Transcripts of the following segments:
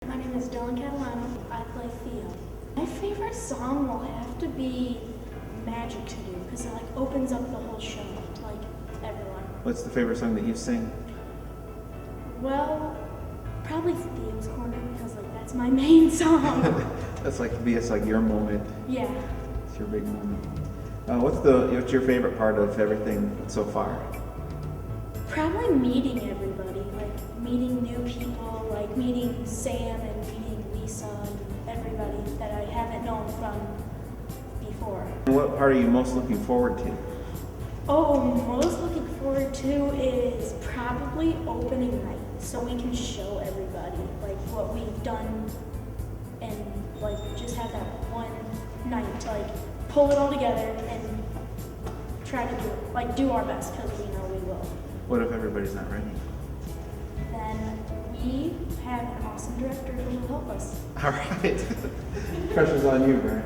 My name is Dylan Catalano. I play Theo. My favorite song will have to be Magic to Do because it opens up the whole show to everyone. What's the favorite song that you sing? Well, probably Theo's Corner because that's my main song. That's it's like your moment. Yeah. It's your big moment. What's your favorite part of everything so far? Probably meeting everybody, meeting new people, meeting Sam and meeting Lisa and everybody that I haven't known from before. And what part are you most looking forward to? Oh, most looking forward to is probably opening night, so we can show everybody what we've done and just have that one night to pull it all together and try to do our best because we know we will. What if everybody's not ready? Then we have an awesome director who will help us. All right. Pressure's on you, Brian.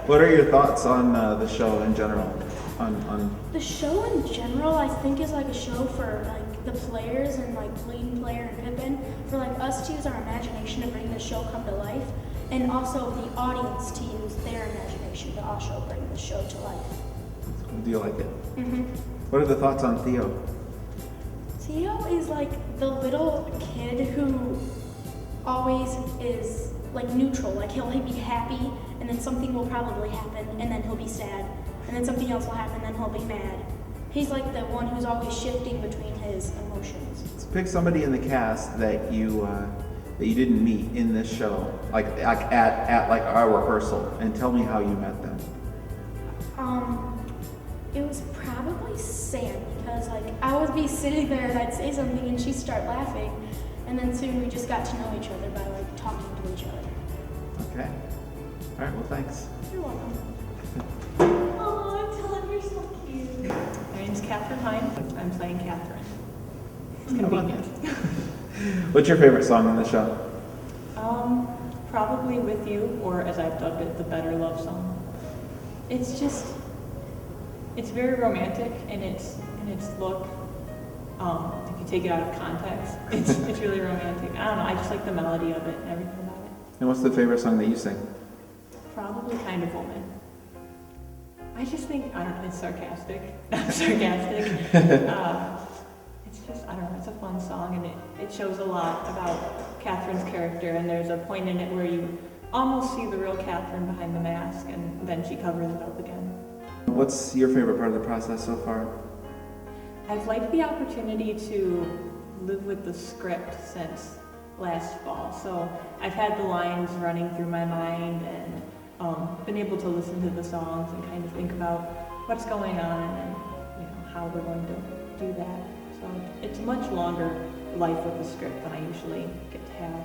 What are your thoughts on the show in general? On The show in general, I think, is a show for the players and lead player and Pippin, for us to use our imagination to bring the show come to life, and also the audience to use their imagination to also bring the show to life. Do you like it? Mm-hmm. What are the thoughts on Theo? Theo is the little kid who always is neutral. He'll be happy, and then something will probably happen, and then he'll be sad, and then something else will happen, and then he'll be mad. He's the one who's always shifting between his emotions. Let's pick somebody in the cast that you didn't meet in this show, at our rehearsal, and tell me how you met them. It was probably Sam, because I would be sitting there and I'd say something and she'd start laughing, and then soon we just got to know each other by talking to each other. Okay. All right. Well, thanks. You're welcome. Oh, Dylan, you're so cute. My name's Catherine Hine. I'm playing Catherine. It's convenient. What's your favorite song on the show? Probably With You, or as I've dubbed it, the Better Love Song. It's very romantic in its look. If you take it out of context, it's really romantic. I don't know, I just like the melody of it and everything about it. And what's the favorite song that you sing? Probably Kind of Woman. I just think, I don't know, it's sarcastic. I'm sarcastic. It's just, I don't know, it's a fun song, and it shows a lot about Catherine's character, and there's a point in it where you almost see the real Catherine behind the mask, and then she covers it up again. What's your favorite part of the process so far? I've liked the opportunity to live with the script since last fall, so I've had the lines running through my mind and been able to listen to the songs and kind of think about what's going on and how we're going to do that. So it's a much longer life with the script than I usually get to have.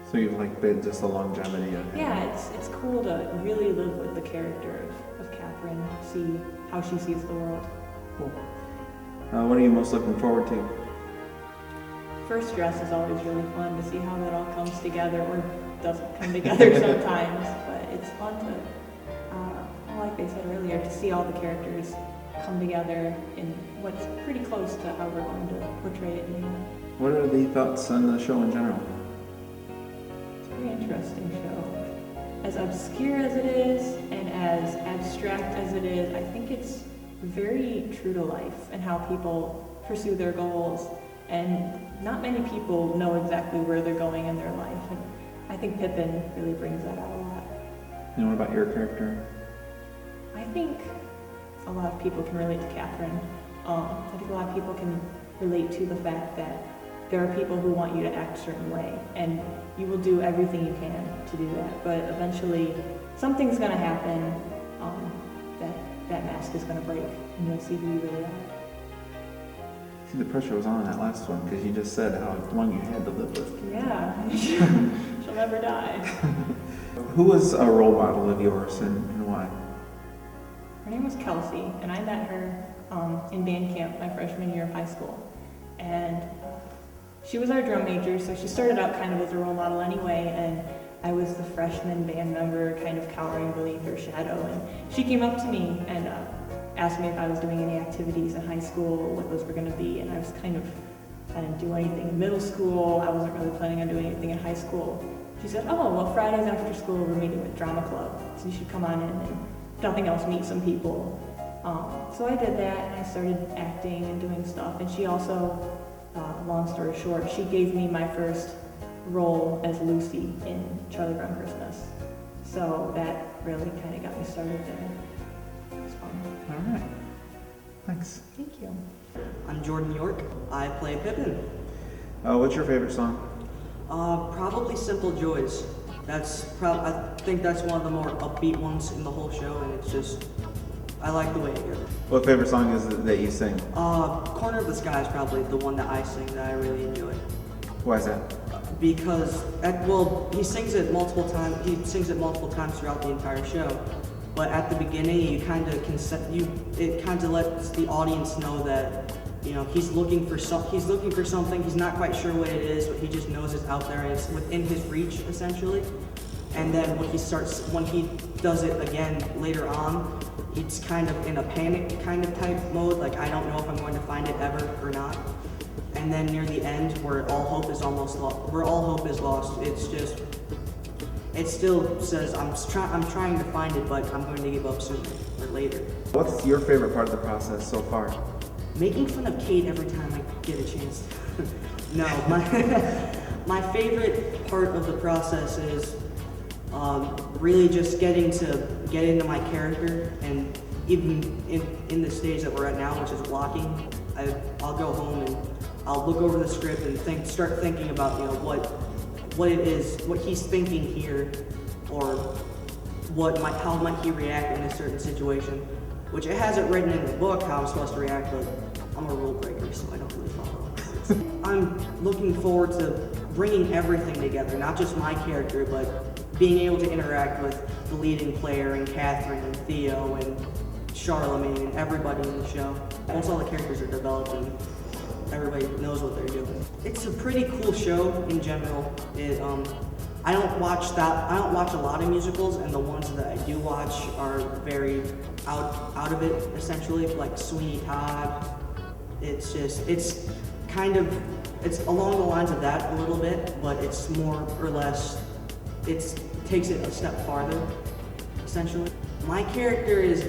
So you've been just the longevity of it. Yeah, it's cool to really live with the character of Catherine, see how she sees the world. Cool. What are you most looking forward to? First dress is always really fun to see how that all comes together, or doesn't come together sometimes, but it's fun to, like I said earlier, to see all the characters come together in what's pretty close to how we're going to portray it in the end. What are the thoughts on the show in general? It's a very interesting show. As obscure as it is, and as abstract as it is, I think it's very true to life and how people pursue their goals, and not many people know exactly where they're going in their life, and I think Pippin really brings that out a lot. And what about your character? I think a lot of people can relate to Catherine. I think a lot of people can relate to the fact that there are people who want you to act a certain way, and you will do everything you can to do that, but eventually something's going to happen, that mask is going to break, and you'll see who you really are. See, the pressure was on that last one, because you just said how long you had to live with. Yeah, she'll never die. Who was a role model of yours, and why? Her name was Kelsey, and I met her in band camp my freshman year of high school. And she was our drum major, so she started out kind of as a role model anyway, and I was the freshman band member kind of cowering beneath her shadow. And she came up to me and asked me if I was doing any activities in high school, what those were going to be, and I was kind of kind of do anything in middle school. I wasn't really planning on doing anything in high school. She said, oh, well, Fridays after school we're meeting with drama club, so you should come on in and, if nothing else, meet some people. So I did that, and I started acting and doing stuff. And she also, long story short, she gave me my first role as Lucy in Charlie Brown Christmas. So that really kind of got me started there. It was fun. All right. Thanks. Thank you. I'm Jordan York. I play Pippin. What's your favorite song? Probably Simple Joys. I think that's one of the more upbeat ones in the whole show, and it's just, I like the way it goes. What favorite song is it that you sing? Corner of the Sky is probably the one that I sing that I really enjoy. Why is that? Because, he sings it multiple times. He sings it multiple times throughout the entire show. But at the beginning, it kind of lets the audience know that, you know, he's looking for something. He's not quite sure what it is, but he just knows it's out there and it's within his reach, essentially. And then when he does it again later on, it's kind of in a panic kind of type mode, like I don't know if I'm going to find it ever or not. And then near the end, where all hope is lost, it still says I'm trying to find it, but I'm going to give up sooner or later. What's your favorite part of the process so far? Making fun of Kate every time I get a chance. No, my favorite part of the process is really just getting into my character, and even in the stage that we're at now, which is blocking, I'll go home and I'll look over the script and start thinking about, you know, what it is, what he's thinking here, or how might he react in a certain situation, which it has it written in the book how I'm supposed to react, but I'm a rule breaker, so I don't really follow. I'm looking forward to bringing everything together, not just my character, but being able to interact with the leading player and Catherine and Theo and Charlemagne and everybody in the show. Once all the characters are developed and everybody knows what they're doing. It's a pretty cool show in general. I don't watch a lot of musicals, and the ones that I do watch are very out of it, essentially, like Sweeney Todd. It's along the lines of that a little bit, but it's more or less, it takes it a step farther, essentially. My character is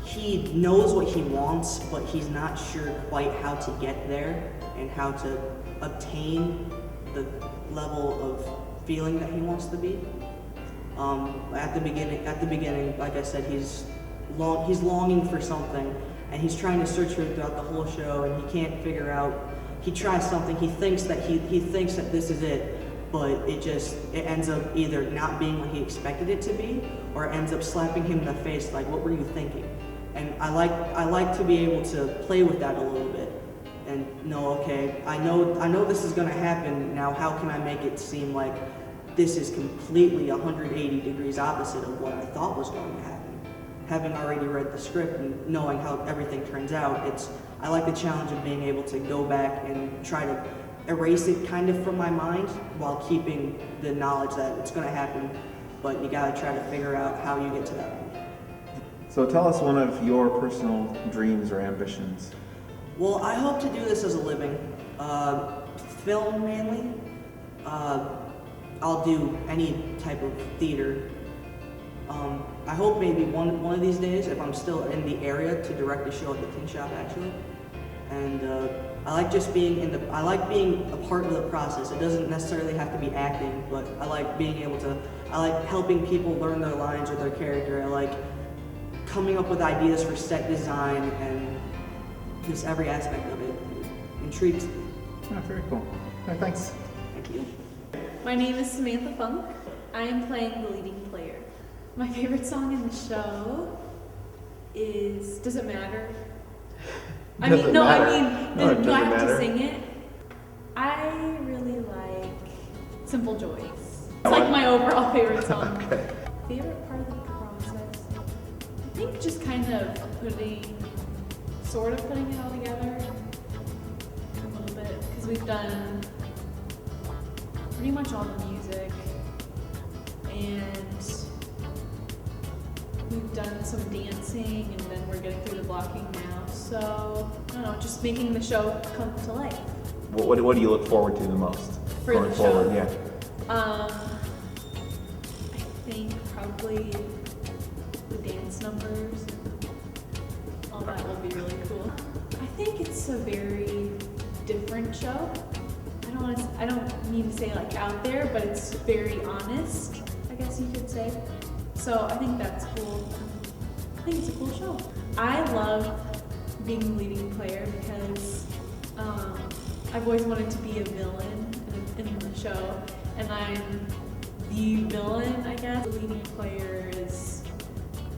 he knows what he wants, but he's not sure quite how to get there and how to obtain the level of feeling that he wants to be. At the beginning, like I said, he's longing for something, and he's trying to search for it throughout the whole show, and he can't figure out. He tries something. He thinks that this is it, but it ends up either not being what he expected it to be, or it ends up slapping him in the face, like, what were you thinking? And I like to be able to play with that a little bit and know, okay, I know this is going to happen. Now, how can I make it seem like this is completely 180 degrees opposite of what I thought was going to happen? Having already read the script and knowing how everything turns out, I like the challenge of being able to go back and try to erase it kind of from my mind while keeping the knowledge that it's going to happen, but you got to try to figure out how you get to that point. So tell us one of your personal dreams or ambitions. Well, I hope to do this as a living. Film mainly. I'll do any type of theater. I hope maybe one of these days, if I'm still in the area, to direct a show at the Tin Shop, actually. And I like just being I like being a part of the process. It doesn't necessarily have to be acting, but I like I like helping people learn their lines or their character. I like coming up with ideas for set design, and just every aspect of it intrigues me. Oh, very cool. Right, thanks. Thank you. My name is Samantha Funk. I am playing the leading player. My favorite song in the show is Does It Matter? Do I have to sing it? I really like Simple Joys. It's like my overall favorite song. Okay. Favorite part of the process? I think just kind of putting it all together a little bit, because we've done pretty much all the music, and we've done some dancing, and then we're getting through the blocking now. So, I don't know, just making the show come to life. What do you look forward to the most For going the forward? show? Yeah. I think probably the dance numbers and all that will be really cool. I think it's a very different show. I don't mean to say like out there, but it's very honest, I guess you could say. So I think that's cool. I think it's a cool show. I love being the leading player because I've always wanted to be a villain in the show, and I'm the villain, I guess. The leading player is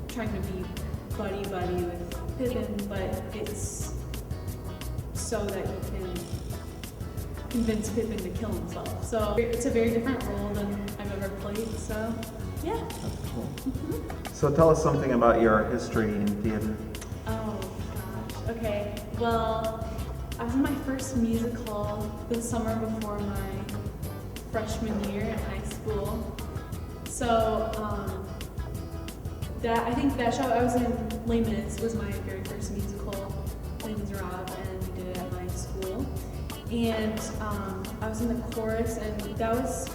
trying to be buddy-buddy with Pippin, but it's so that you can convince Pippin to kill himself. So it's a very different role than I've ever played, so yeah. That's cool. So tell us something about your history in theater. Oh gosh, okay. Well, I was in my first musical the summer before my freshman year in high school. So I think that show I was in, Les Mis, was my very first musical. Les Miserables, and we did it at my school. And I was in the chorus, and that was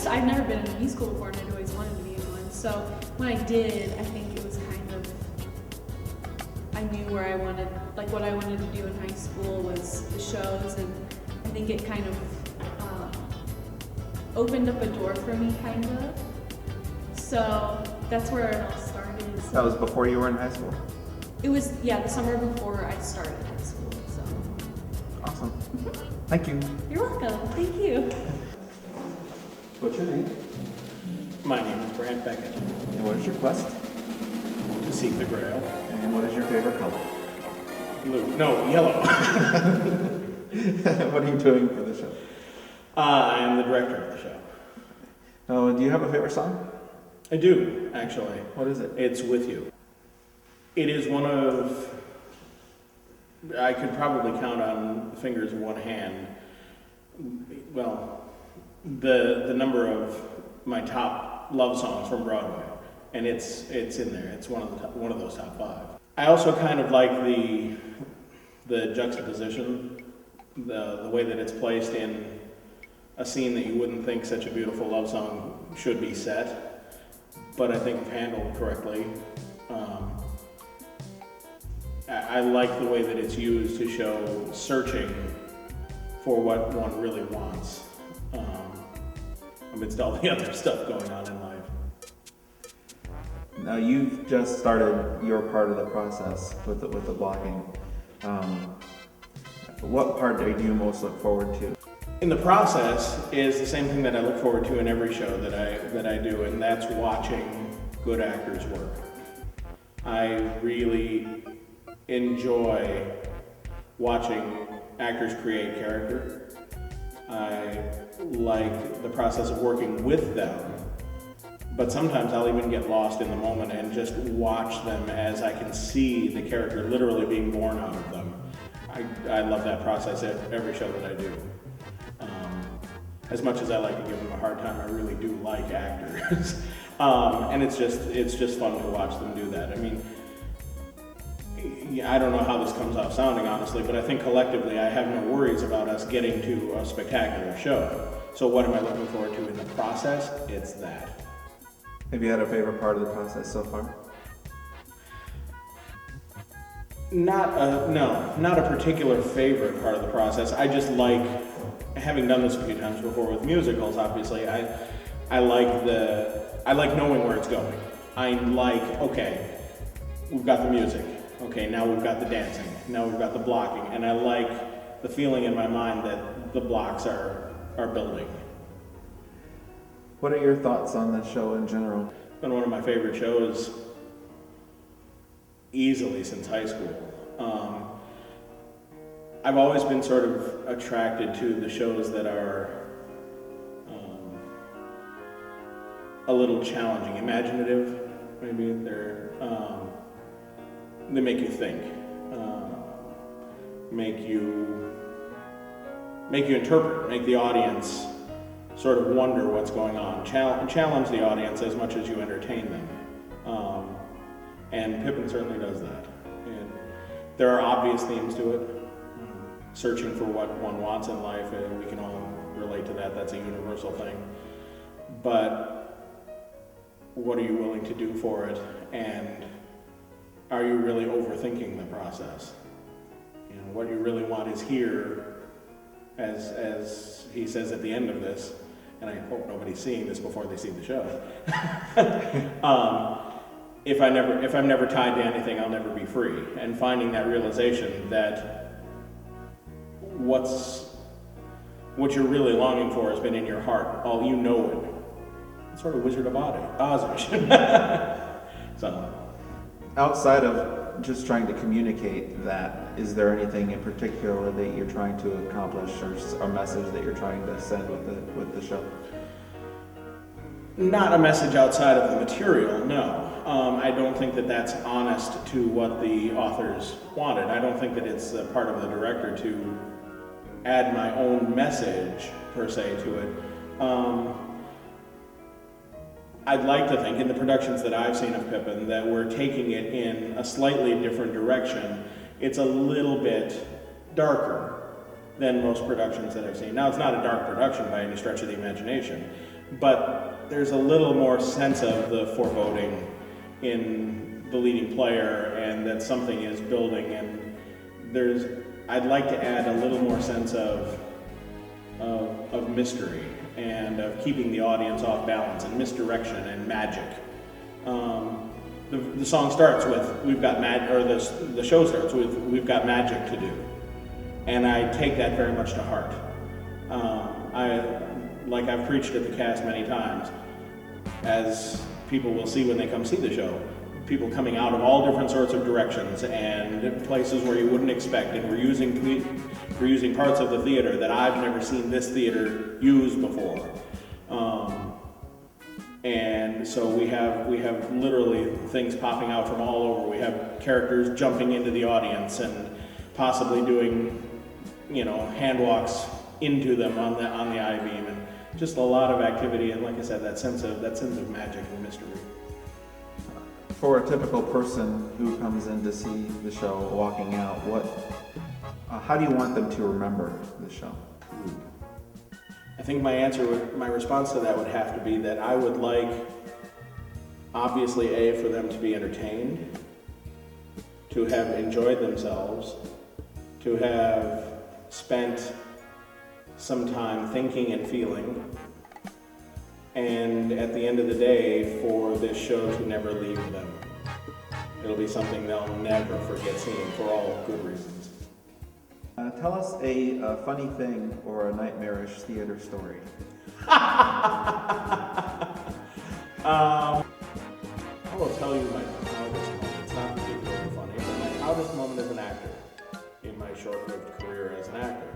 I'd never been in a musical before, and I'd always wanted to be in one. So when I did, I think it was kind of, I knew where I wanted, like what I wanted to do in high school was the shows, and I think it kind of opened up a door for me, kind of. So that's where it all started. So That was before you were in high school? it was, yeah, the summer before I started high school, so. Awesome. Thank you. You're welcome, thank you. What's your name? My name is Brant Beckett. And what is your quest? To seek the Grail. And what is your favorite color? Blue. No, yellow. What are you doing for the show? I am the director of the show. Oh, do you have a favorite song? I do, actually. What is it? It's With You. It is one of, I could probably count on the fingers of one hand, well, the number of my top love songs from Broadway, and it's in there. It's one of those top 5. I also kind of like the juxtaposition, the way that it's placed in a scene that you wouldn't think such a beautiful love song should be set, but I think if handled correctly. I like the way that it's used to show searching for what one really wants, amidst all the other stuff going on in life. Now you've just started your part of the process with the blocking. What part do you most look forward to? In the process is the same thing that I look forward to in every show that I do, and that's watching good actors work. I really enjoy watching actors create character. I like the process of working with them, but sometimes I'll even get lost in the moment and just watch them as I can see the character literally being born out of them. I love that process at every show that I do. As much as I like to give them a hard time, I really do like actors. And it's just fun to watch them do that. I mean, I don't know how this comes off sounding, honestly, but I think collectively I have no worries about us getting to a spectacular show. So what am I looking forward to in the process? It's that. Have you had a favorite part of the process so far? Not a particular favorite part of the process. I just like, having done this a few times before with musicals, obviously, I like knowing where it's going. I like, okay, we've got the music. Okay, now we've got the dancing. Now we've got the blocking. And I like the feeling in my mind that the blocks are building. What are your thoughts on the show in general? It's been one of my favorite shows easily since high school. I've always been sort of attracted to the shows that are a little challenging, imaginative, maybe. They make you think, make you interpret, make the audience sort of wonder what's going on, challenge the audience as much as you entertain them. Pippin certainly does that. And there are obvious themes to it. Searching for what one wants in life, and we can all relate to that. That's a universal thing. But what are you willing to do for it? And are you really overthinking the process? You know, what you really want is here, as he says at the end of this, and I hope nobody's seeing this before they see the show. If I'm never tied to anything, I'll never be free. And finding that realization that what you're really longing for has been in your heart, all you know it. It's sort of Wizard of Oz-ish. So, outside of just trying to communicate that, is there anything in particular that you're trying to accomplish, or a message that you're trying to send with the show? Not a message outside of the material, no. I don't think that that's honest to what the authors wanted. I don't think that it's a part of the director to add my own message, per se, to it. I'd like to think, in the productions that I've seen of Pippin, that we're taking it in a slightly different direction. It's a little bit darker than most productions that I've seen. Now, it's not a dark production by any stretch of the imagination, but there's a little more sense of the foreboding in the leading player, and that something is building, and I'd like to add a little more sense of mystery and of keeping the audience off balance, and misdirection and magic. The song starts with the show starts with "We've got magic to do," and I take that very much to heart. I've preached at the cast many times, as people will see when they come see the show. People coming out of all different sorts of directions and places where you wouldn't expect, and we're using parts of the theater that I've never seen this theater use before. And so we have literally things popping out from all over. We have characters jumping into the audience and possibly doing, hand walks into them on the I-beam, and just a lot of activity. And like I said, that sense of magic and mystery. For a typical person who comes in to see the show, walking out, how do you want them to remember the show? I think my response to that would have to be that I would like, obviously, for them to be entertained, to have enjoyed themselves, to have spent some time thinking and feeling, and at the end of the day, for this show to never leave them. It'll be something they'll never forget seeing, for all good reasons. Tell us a funny thing or a nightmarish theater story. I will tell you my proudest moment. It's not particularly funny, but my proudest moment as an actor in my short-lived career as an actor.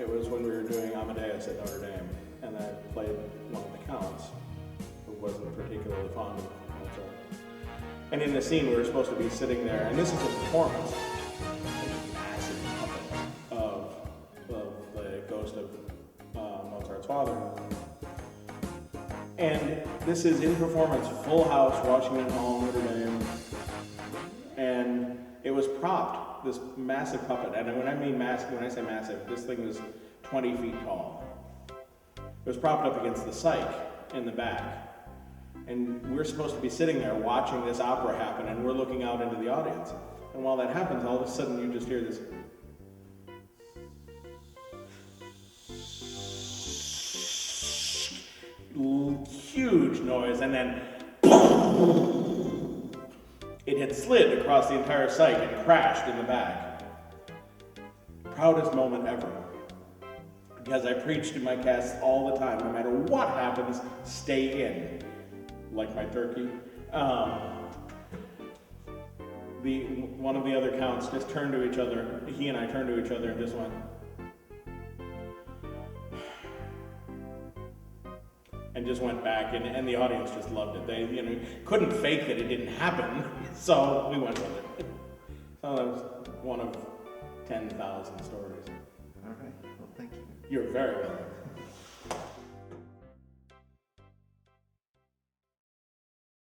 It was when we were doing Amadeus at Notre Dame, and I played one of the counts who wasn't particularly fond of Mozart. And in the scene, we were supposed to be sitting there, and this is a performance, a massive puppet of the ghost of Mozart's father. And this is in performance, full house, Washington Hall, Notre Dame, and it was propped, this massive puppet. And when I say massive, this thing was 20 feet tall. It was propped up against the cyc in the back. And we're supposed to be sitting there watching this opera happen, and we're looking out into the audience. And while that happens, all of a sudden you just hear this huge noise, and then it had slid across the entire cyc and crashed in the back. Proudest moment ever. Because I preach to my cast all the time, no matter what happens, stay in. Like my turkey. One of the other counts just turned to each other, he and I turned to each other and just went, and just went back, and the audience just loved it. They couldn't fake that it didn't happen, so we went with it. So that was one of 10,000 stories. All right, well, thank you. You're very welcome.